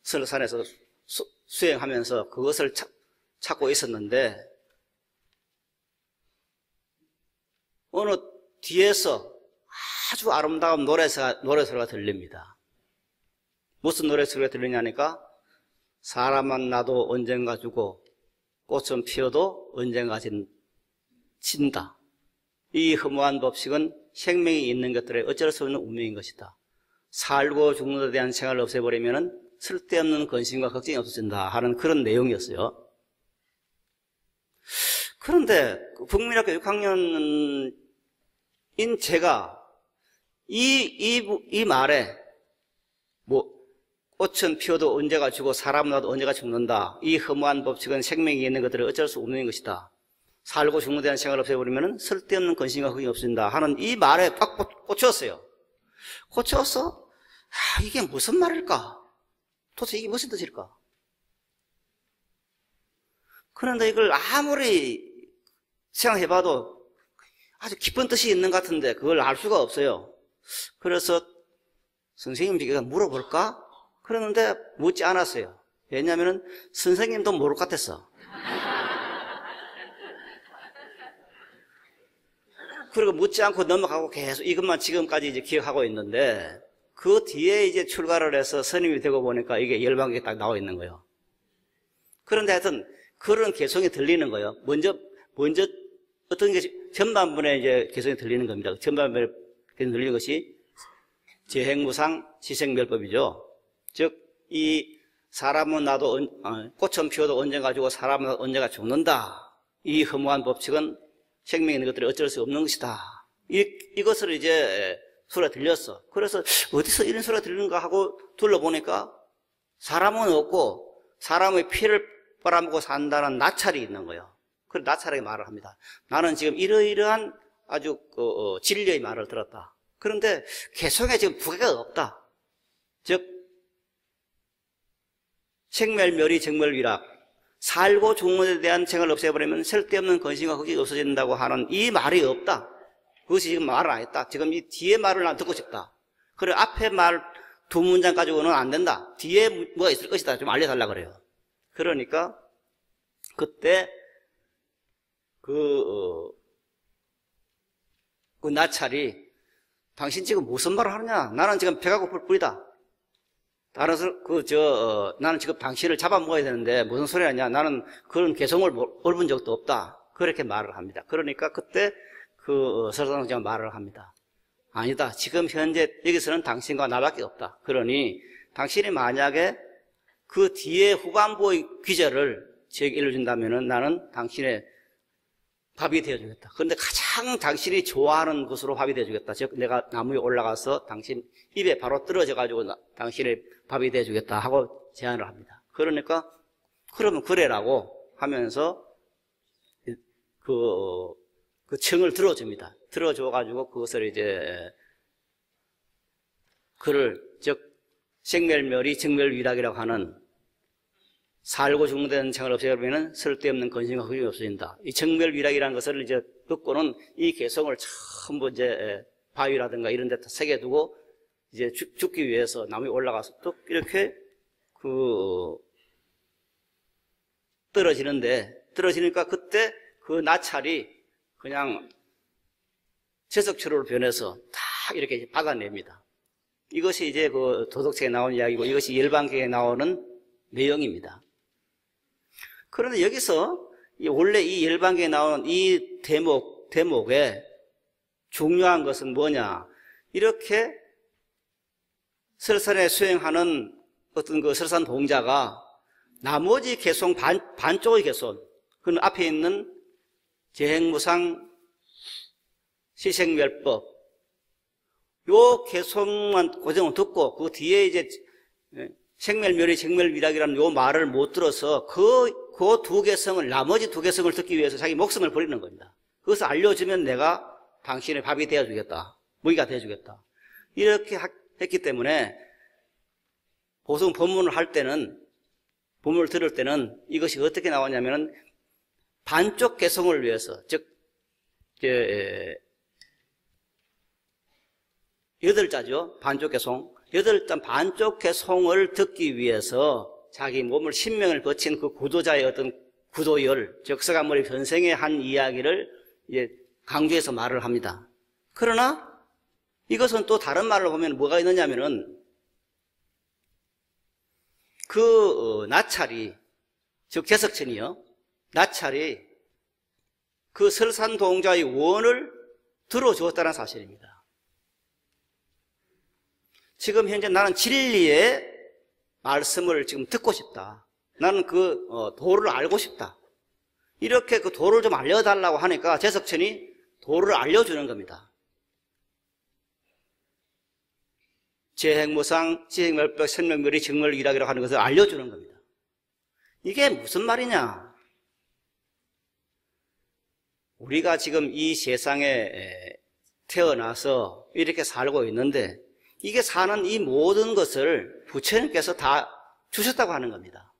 설산에서 수행하면서 그것을 찾고 있었는데 어느 뒤에서 아주 아름다운 노래소리가 들립니다. 무슨 노래소리가 들리냐니까 사람만 나도 언젠가 죽고 꽃은 피어도 언젠가 진다. 이 허무한 법칙은 생명이 있는 것들의 어쩔 수 없는 운명인 것이다. 살고 죽는 데 대한 생각을 없애버리면 쓸데없는 근심과 걱정이 없어진다 하는 그런 내용이었어요. 그런데 국민학교 6학년인 제가 이 말에 꽃은 피어도 언제가 죽고 사람은 나도 언제가 죽는다. 이 허무한 법칙은 생명이 있는 것들을 어쩔 수 없는 것이다. 살고 죽는 데 대한 생각을 없애버리면 쓸데없는 근심과 걱정이 없어진다 하는 이 말에 딱 꽂혔어요. 꽂혀서 이게 무슨 말일까? 도대체 이게 무슨 뜻일까? 그런데 이걸 아무리 생각해봐도 아주 깊은 뜻이 있는 것 같은데 그걸 알 수가 없어요. 그래서 선생님에게 물어볼까? 그러는데 묻지 않았어요. 왜냐하면 선생님도 모를 것 같았어. 그리고 묻지 않고 넘어가고 계속 이것만 지금까지 이제 기억하고 있는데 그 뒤에 이제 출가를 해서 스님이 되고 보니까 이게 열반경에 딱 나와 있는 거예요. 그런데 하여튼 그런 개성이 들리는 거예요. 먼저 어떤 게 전반부에 이제 개성이 들리는 겁니다. 전반부에 들리는 것이 재행무상 시생멸법이죠. 즉, 이 사람은 나도 꽃은 피워도 언젠가 죽고 사람은 언젠가 죽는다. 이 허무한 법칙은 생명이 있는 것들이 어쩔 수 없는 것이다. 이것을 이제 소리가 들렸어. 그래서 어디서 이런 소리가 들리는가 하고 둘러보니까 사람은 없고 사람의 피를 빨아먹고 산다는 나찰이 있는 거예요. 그래서 나찰하게 말을 합니다. 나는 지금 이러이러한 아주 진리의 말을 들었다. 그런데 개성에 지금 부계가 없다. 즉 생멸멸이 정멸위락, 살고 죽는 것에 대한 생각을 없애버리면 쓸데없는 근심과 걱정이 없어진다고 하는 이 말이 없다. 그것이 지금 말을 안 했다. 지금 이 뒤에 말을 난 듣고 싶다. 그래 앞에 말 두 문장 가지고는 안 된다. 뒤에 뭐가 있을 것이다. 좀 알려달라 그래요. 그러니까 그때 그 나찰이 당신 지금 무슨 말을 하느냐? 나는 지금 배가 고플 뿐이다. 따라서 나는 지금 당신을 잡아먹어야 되는데 무슨 소리 하냐? 나는 그런 개성을 옳은 적도 없다. 그렇게 말을 합니다. 그러니까 그때 설사동자가 말을 합니다. 아니다. 지금 현재 여기서는 당신과 나밖에 없다. 그러니 당신이 만약에 그 뒤에 후반부의 귀절을 제게 일러준다면은 나는 당신의 밥이 되어주겠다. 그런데 가장 당신이 좋아하는 것으로 밥이 되어주겠다. 즉 내가 나무에 올라가서 당신 입에 바로 떨어져가지고 당신의 밥이 되어주겠다 하고 제안을 합니다. 그러니까 그러면 그래라고 하면서 그 청을 들어줍니다. 들어줘가지고 그것을 이제 그를 즉 생멸멸이 정멸위락이라고 하는 살고 죽는 생을 없애버리면 쓸데없는 근심과 걱정이 없어진다. 이 정멸위락이라는 것을 이제 듣고는 이 개성을 전부 이제 바위라든가 이런 데다 새겨두고 이제 죽기 위해서 나무에 올라가서 또 이렇게 떨어지니까 그때 그 나찰이 그냥 채석초로로 변해서 다 이렇게 박아냅니다. 이것이 이제 그 도덕책에 나오는 이야기고 이것이 열반경에 나오는 내용입니다. 그런데 여기서 원래 이 열반경에 나오는 이 대목에 중요한 것은 뭐냐? 이렇게 설산에 수행하는 어떤 그 설산 동자가 나머지 개성 반쪽의 개성, 그 앞에 있는 재행무상 시생멸법, 요 개성만 고정을 듣고 그 뒤에 이제 생멸멸이 정멸위락이라는 요 말을 못 들어서 그 두 개성을, 나머지 두 개성을 듣기 위해서 자기 목숨을 버리는 겁니다. 그것을 알려주면 내가 당신의 밥이 되어주겠다. 무기가 되어주겠다. 이렇게 했기 때문에 보통 법문을 들을 때는 이것이 어떻게 나오냐면은 반쪽 개성을 위해서, 즉, 8자죠. 반쪽 개성. 8자 반쪽 개성을 듣기 위해서 자기 몸을 신명을 거친 그 구도자의 어떤 구도열, 즉 서간머리 변생에 한 이야기를 이제 강조해서 말을 합니다. 그러나 이것은 또 다른 말을 보면 뭐가 있느냐면은 나찰이, 즉 개석천이요. 나찰이 그 설산동자의 원을 들어주었다는 사실입니다. 지금 현재 나는 진리의 말씀을 지금 듣고 싶다. 나는 그 도를 알고 싶다. 이렇게 그 도를 좀 알려달라고 하니까 재석천이 도를 알려주는 겁니다. 재행무상, 지행멸법, 생멸멸이 정멸위락이라고 하는 것을 알려주는 겁니다. 이게 무슨 말이냐? 우리가 지금 이 세상에 태어나서 이렇게 살고 있는데 이게 사는 이 모든 것을 부처님께서 다 주셨다고 하는 겁니다.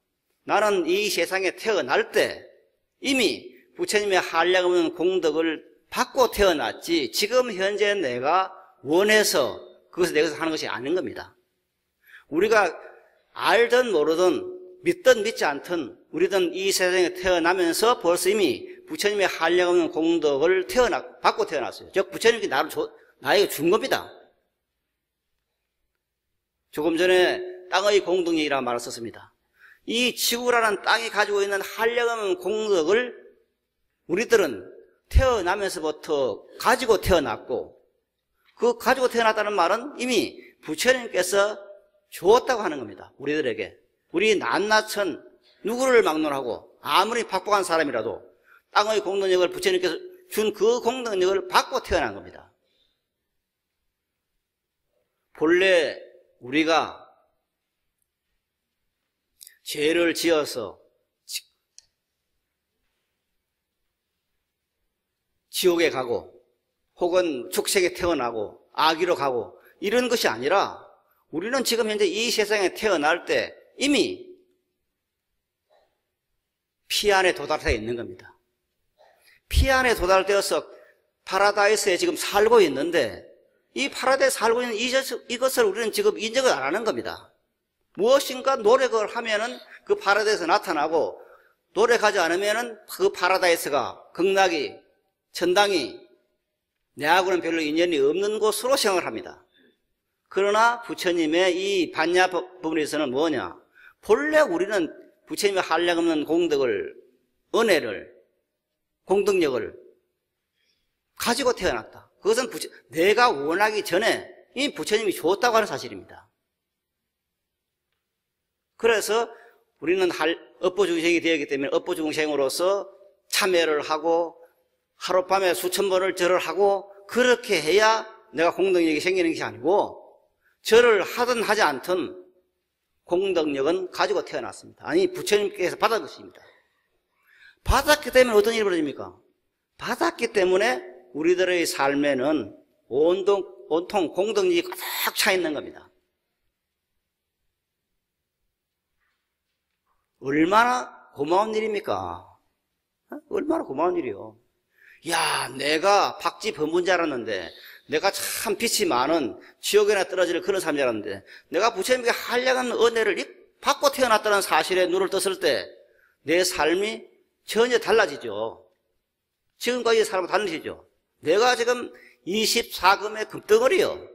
나는 이 세상에 태어날 때 이미 부처님의 한량없는 공덕을 받고 태어났지 지금 현재 내가 원해서 그것을 내가 하는 것이 아닌 겁니다. 우리가 알든 모르든 믿든 믿지 않든 우리든 이 세상에 태어나면서 벌써 이미 부처님의 한량없는 공덕을 받고 태어났어요. 즉 부처님이 나에게 준 겁니다. 조금 전에 땅의 공덕이라는 말을 썼습니다. 이 지구라는 땅이 가지고 있는 한량없는 공덕을 우리들은 태어나면서부터 가지고 태어났고 그 가지고 태어났다는 말은 이미 부처님께서 주었다고 하는 겁니다. 우리들에게. 우리 낱낱은 누구를 막론하고 아무리 박복한 사람이라도 땅의 공덕력을 부처님께서 준 그 공덕력을 받고 태어난 겁니다. 본래 우리가 죄를 지어서 지옥에 가고 혹은 축생에 태어나고 아기로 가고 이런 것이 아니라 우리는 지금 현재 이 세상에 태어날 때 이미 피 안에 도달해 있는 겁니다. 피 안에 도달되어서 파라다이스에 지금 살고 있는데 이 파라다이스에 살고 있는 이것을 우리는 지금 인정을 안 하는 겁니다. 무엇인가 노력을 하면은 그 파라다이스가 나타나고 노력하지 않으면은 그 파라다이스가 극락이 천당이 내하고는 별로 인연이 없는 곳으로 생각을 합니다. 그러나 부처님의 이 반야 부분에서는 뭐냐? 본래 우리는 부처님의 한량없는 공덕을, 은혜를, 공덕력을 가지고 태어났다. 그것은 내가 원하기 전에 이 부처님이 줬다고 하는 사실입니다. 그래서 우리는 업보중생이 되었기 때문에 업보중생으로서 참여를 하고 하룻밤에 수천 번을 절을 하고 그렇게 해야 내가 공덕력이 생기는 것이 아니고 절을 하든 하지 않든 공덕력은 가지고 태어났습니다. 아니 부처님께서 받은 것입니다. 받았기 때문에 어떤 일이 벌어집니까? 받았기 때문에 우리들의 삶에는 온통 공덕력이 가득 차 있는 겁니다. 얼마나 고마운 일입니까? 얼마나 고마운 일이요. 야, 내가 박쥐 범분자 알았는데 내가 참 빛이 많은 지옥에나 떨어질 그런 사람인 줄 알았는데 내가 부처님께 한량한 은혜를 받고 태어났다는 사실에 눈을 떴을 때 내 삶이 전혀 달라지죠. 지금까지의 삶과 달라지죠. 내가 지금 24금의 금덩어리요.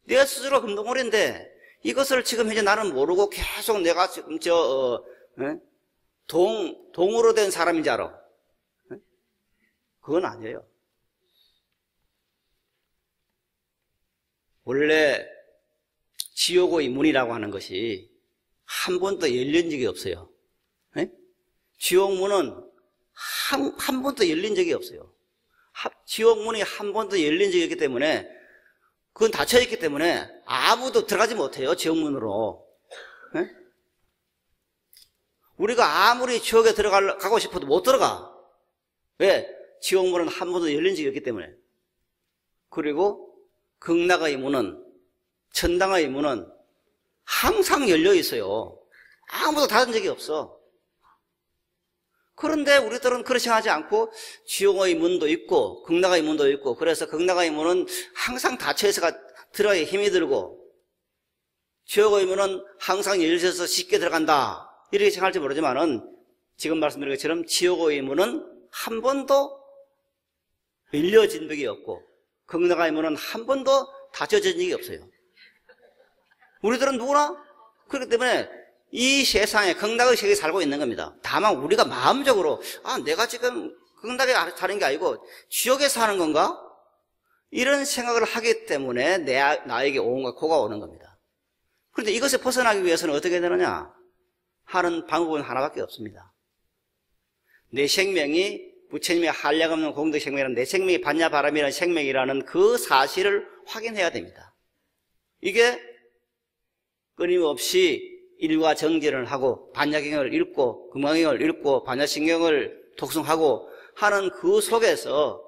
내 스스로 금덩어리인데 이것을 지금 현재 나는 모르고 계속 내가 지금 동으로 된 사람인 줄 알아. 그건 아니에요. 원래 지옥의 문이라고 하는 것이 한 번도 열린 적이 없어요. 네? 지옥 문은 한 번도 열린 적이 없어요. 지옥 문이 한 번도 열린 적이 없기 때문에 그건 닫혀 있기 때문에 아무도 들어가지 못해요. 지옥 문으로. 네? 우리가 아무리 지옥에 들어가고 싶어도 못 들어가. 왜? 지옥 문은 한 번도 열린 적이 없기 때문에. 그리고 극락의 문은, 천당의 문은 항상 열려 있어요. 아무도 닫은 적이 없어. 그런데 우리들은 그렇게 생각하지 않고 지옥의 문도 있고 극락의 문도 있고 그래서 극락의 문은 항상 닫혀 있어가 들어가기 힘이 들고 지옥의 문은 항상 열려 있어서 쉽게 들어간다. 이렇게 생각할지 모르지만은 지금 말씀드린 것처럼 지옥의 문은 한 번도 열려진 적이 없고 극락의 문은 한 번도 닫혀진 적이 없어요. 우리들은 누구나 그렇기 때문에 이 세상에 극락의 세계에 살고 있는 겁니다. 다만 우리가 마음적으로 내가 지금 극락에 사는 게 아니고 지옥에 사는 건가? 이런 생각을 하기 때문에 나에게 온갖 고가 오는 겁니다. 그런데 이것에 벗어나기 위해서는 어떻게 되느냐? 하는 방법은 하나밖에 없습니다. 내 생명이 부처님의 한량없는 공덕 생명이라는 내 생명이 반야바람이라는 생명이라는 그 사실을 확인해야 됩니다. 이게 끊임없이 일과 정진을 하고 반야경을 읽고 금강경을 읽고 반야신경을 독송하고 하는 그 속에서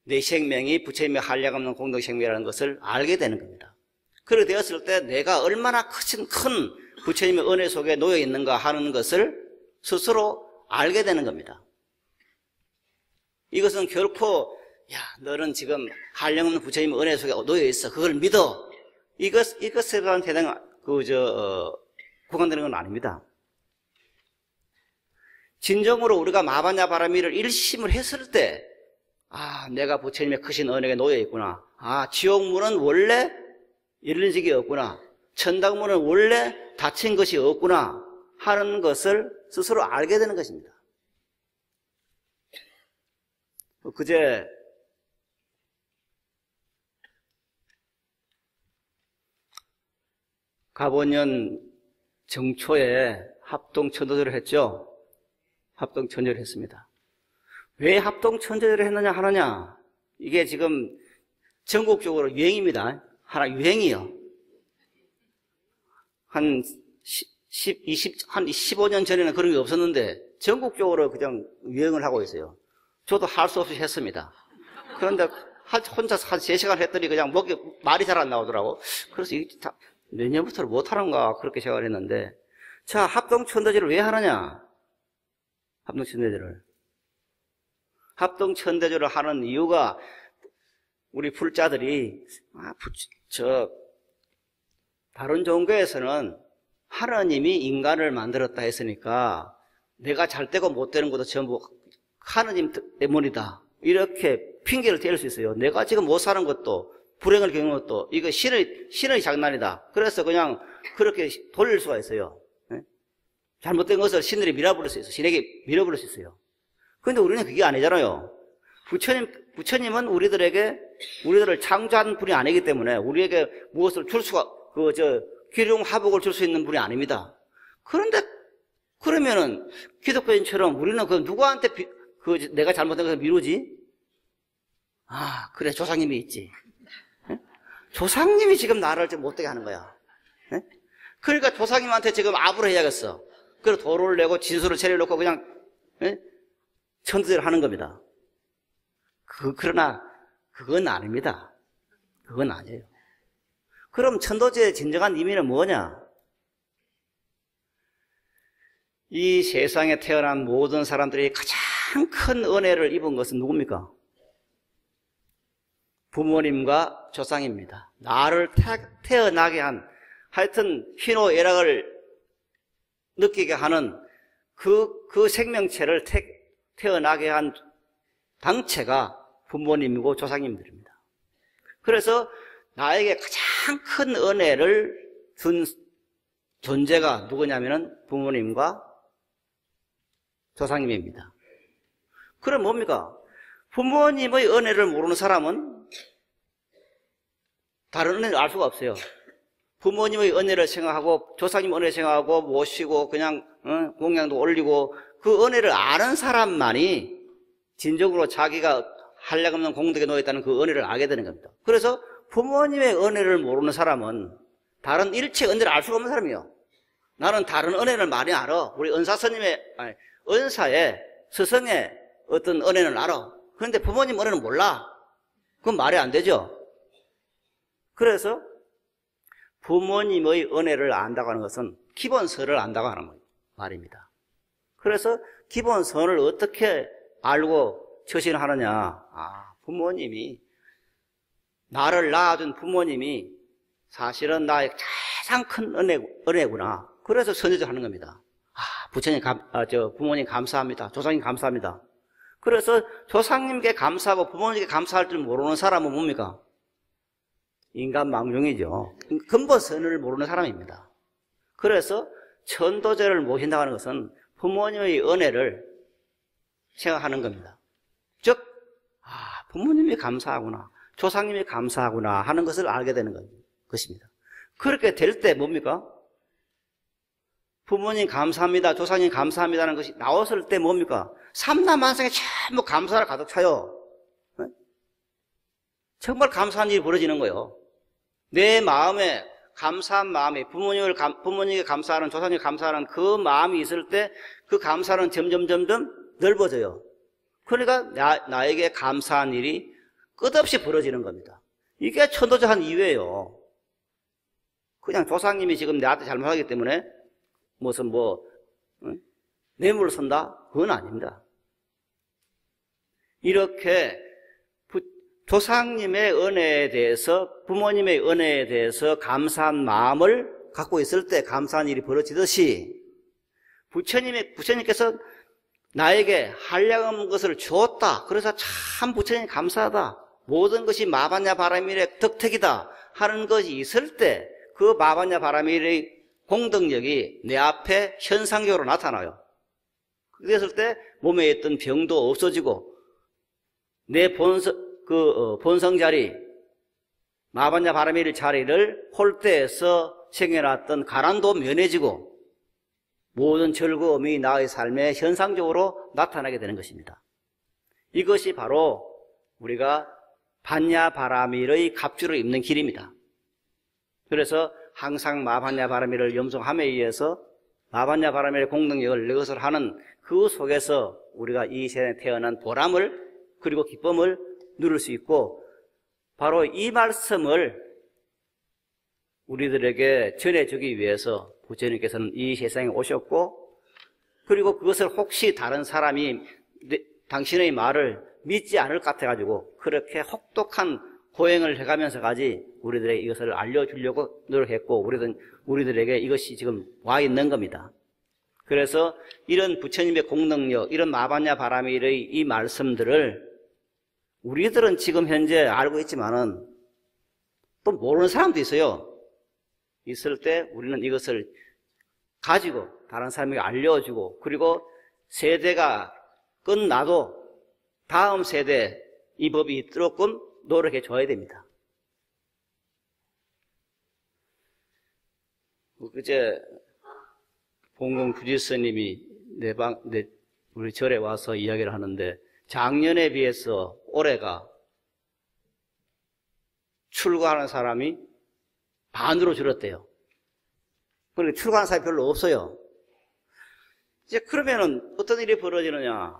내 생명이 부처님의 한량없는 공덕 생명이라는 것을 알게 되는 겁니다. 그렇게 되었을 때 내가 얼마나 큰 부처님의 은혜 속에 놓여 있는가 하는 것을 스스로 알게 되는 겁니다. 이것은 결코 너는 지금 한량없는 부처님의 은혜 속에 놓여 있어. 그걸 믿어. 이것에 대한 해당 구간되는 건 아닙니다. 진정으로 우리가 마반야바라미를 일심을 했을 때 내가 부처님의 크신 은혜에 놓여 있구나. 지옥문은 원래 열린 적이 없구나. 천당문은 원래 닫힌 것이 없구나 하는 것을 스스로 알게 되는 것입니다. 그제 가보년 정초에 합동천도제를 했죠. 합동천도제를 했습니다. 왜 합동천도제를 했느냐 하느냐, 이게 지금 전국적으로 유행입니다. 하나 유행이요. 한 15년 전에는 그런 게 없었는데 전국적으로 그냥 유행을 하고 있어요. 저도 할 수 없이 했습니다. 그런데 혼자서 한 3시간 했더니 그냥 말이 잘 안 나오더라고. 그래서 이게 내년부터는 못하는가 그렇게 생각을 했는데, 자, 합동천도제를 왜 하느냐? 합동천도제를 하는 이유가, 우리 불자들이 다른 종교에서는 하나님이 인간을 만들었다 했으니까 내가 잘 되고 못 되는 것도 전부 하나님 때문이다, 이렇게 핑계를 댈 수 있어요. 내가 지금 못 사는 것도, 불행을 겪는 것도 이거 신의 장난이다. 그래서 그냥 그렇게 돌릴 수가 있어요. 잘못된 것을 신들이 밀어버릴 수 있어요. 신에게 밀어버릴 수 있어요. 그런데 우리는 그게 아니잖아요. 부처님은 우리들을 창조한 분이 아니기 때문에 우리에게 무엇을 줄 수가, 기륭 화복을 줄 수 있는 분이 아닙니다. 그러면은 기독교인처럼 우리는 누구한테 내가 잘못된 것을 미루지? 아, 그래, 조상님이 있지. 조상님이 지금 나를 좀 못되게 하는 거야. 그러니까 조상님한테 지금 압을 해야겠어. 그래서 도를 내고 진수를 차려놓고 그냥 천도제를 하는 겁니다. 그러나 그건 아닙니다. 그건 아니에요. 그럼 천도제의 진정한 의미는 뭐냐? 이 세상에 태어난 모든 사람들이 가장 큰 은혜를 입은 것은 누굽니까? 부모님과 조상입니다. 나를 태어나게 한, 하여튼 희노애락을 느끼게 하는 그 생명체를 태어나게 한 당체가 부모님이고 조상님들입니다. 그래서 나에게 가장 큰 은혜를 준 존재가 누구냐면은 부모님과 조상님입니다. 그럼 뭡니까? 부모님의 은혜를 모르는 사람은 다른 은혜를 알 수가 없어요. 부모님의 은혜를 생각하고 조상님 은혜를 생각하고 모시고 그냥 공양도 올리고, 그 은혜를 아는 사람만이 진정으로 자기가 한량없는 공덕에 놓여있다는 그 은혜를 알게 되는 겁니다. 그래서 부모님의 은혜를 모르는 사람은 다른 일체 은혜를 알 수가 없는 사람이에요. 나는 다른 은혜를 많이 알아. 우리 은사의 스승의 어떤 은혜는 알아. 그런데 부모님 은혜는 몰라. 그건 말이 안 되죠. 그래서 부모님의 은혜를 안다고 하는 것은 기본선을 안다고 하는 말입니다. 그래서 기본선을 어떻게 알고 처신하느냐? 부모님이, 나를 낳아준 부모님이 사실은 나의 가장 큰 은혜구나. 그래서 선제를 하는 겁니다. 부모님 감사합니다. 조상님 감사합니다. 그래서 조상님께 감사하고 부모님께 감사할 줄 모르는 사람은 뭡니까? 인간 망종이죠. 근본선을 모르는 사람입니다. 그래서 천도제를 모신다고 하는 것은 부모님의 은혜를 생각하는 겁니다. 즉, 부모님이 감사하구나, 조상님이 감사하구나 하는 것을 알게 되는 것입니다. 그렇게 될 때 뭡니까? 부모님 감사합니다, 조상님 감사합니다라는 것이 나왔을 때 뭡니까? 삼라만상에 전부 감사를 가득 차요. 정말 감사한 일이 벌어지는 거예요. 내 마음에 감사한 마음이, 부모님께 감사하는, 조상님께 감사하는 그 마음이 있을 때 그 감사는 점점 넓어져요. 그러니까 나에게 감사한 일이 끝없이 벌어지는 겁니다. 이게 천도제 한 이유예요. 그냥 조상님이 지금 내한테 잘못하기 때문에 뇌물을 선다? 그건 아닙니다. 이렇게 조상님의 은혜에 대해서, 부모님의 은혜에 대해서 감사한 마음을 갖고 있을 때 감사한 일이 벌어지듯이, 부처님께서 나에게 한량없는 것을 주었다, 그래서 참 부처님 감사하다, 모든 것이 마반야 바라밀의 덕택이다 하는 것이 있을 때 그 마반야 바라밀의 공덕력이 내 앞에 현상적으로 나타나요. 그랬을 때 몸에 있던 병도 없어지고 내 본성 자리, 마반야 바라밀 자리를 홀대해서 챙겨놨던 가난도 면해지고 모든 즐거움이 나의 삶에 현상적으로 나타나게 되는 것입니다. 이것이 바로 우리가 반야바라밀의 갑주를 입는 길입니다. 그래서 항상 마반야바라밀을 염송함에 의해서 마반야바라밀의 공동력을 이것을 하는 그 속에서 우리가 이 세상에 태어난 보람을 그리고 기쁨을 누릴 수 있고, 바로 이 말씀을 우리들에게 전해주기 위해서 부처님께서는 이 세상에 오셨고, 그리고 그것을 혹시 다른 사람이 당신의 말을 믿지 않을 것 같아가지고 그렇게 혹독한 고행을 해가면서까지 우리들에게 이것을 알려주려고 노력했고, 우리들에게 이것이 지금 와 있는 겁니다. 그래서 이런 부처님의 공능력, 이런 마반야바라밀의 이 말씀들을 우리들은 지금 현재 알고 있지만은 또 모르는 사람도 있어요. 있을 때 우리는 이것을 가지고 다른 사람에게 알려주고, 그리고 세대가 끝나도 다음 세대 이 법이 있도록끔 노력해 줘야 됩니다. 그제 봉공 주지스님이 우리 절에 와서 이야기를 하는데, 작년에 비해서 올해가 출가하는 사람이 반으로 줄었대요. 그러니까 출가하는 사람이 별로 없어요. 이제 그러면은 어떤 일이 벌어지느냐?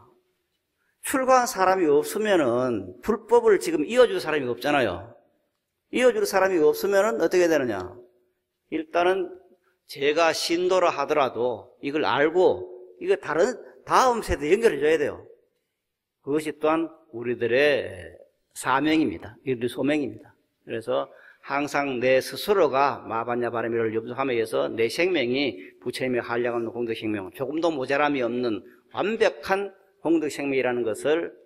출가한 사람이 없으면은 불법을 지금 이어줄 사람이 없잖아요. 이어줄 사람이 없으면은 어떻게 되느냐? 일단은 제가 신도라 하더라도 이걸 알고 이거 다음 세대에 연결해줘야 돼요. 그것이 또한 우리들의 사명입니다. 우리들의 소명입니다. 그래서 항상 내 스스로가 마반야바라밀을 염송함에 의해서 내 생명이 부처님의 한량없는 공덕생명, 조금도 모자람이 없는 완벽한 공덕생명이라는 것을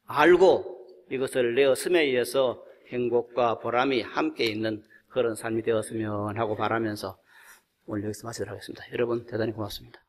알고 이것을 내었음에 의해서 행복과 보람이 함께 있는 그런 삶이 되었으면 하고 바라면서 오늘 여기서 마치도록 하겠습니다. 여러분 대단히 고맙습니다.